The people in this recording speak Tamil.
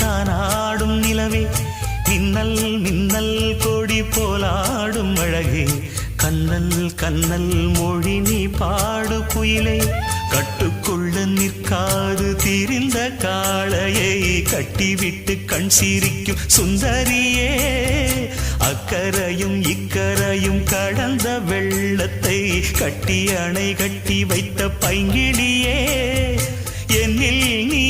தான் ஆடும் நிலவே, மின்னல் மின்னல் கொடி போலாடும் அழகே, கண்ணல் கண்ணல் மொழி நீ பாடு குயிலே, கட்டுக்குள்ள நிற்காது திரிந்த காளையை கட்டிவிட்டு கண் சிரிக்கும் சுந்தரியே, அக்கரையும் இக்கரையும் கடந்த வெள்ளத்தை கட்டி அணை கட்டி வைத்த பைங்கிளியே, என்னில் நீ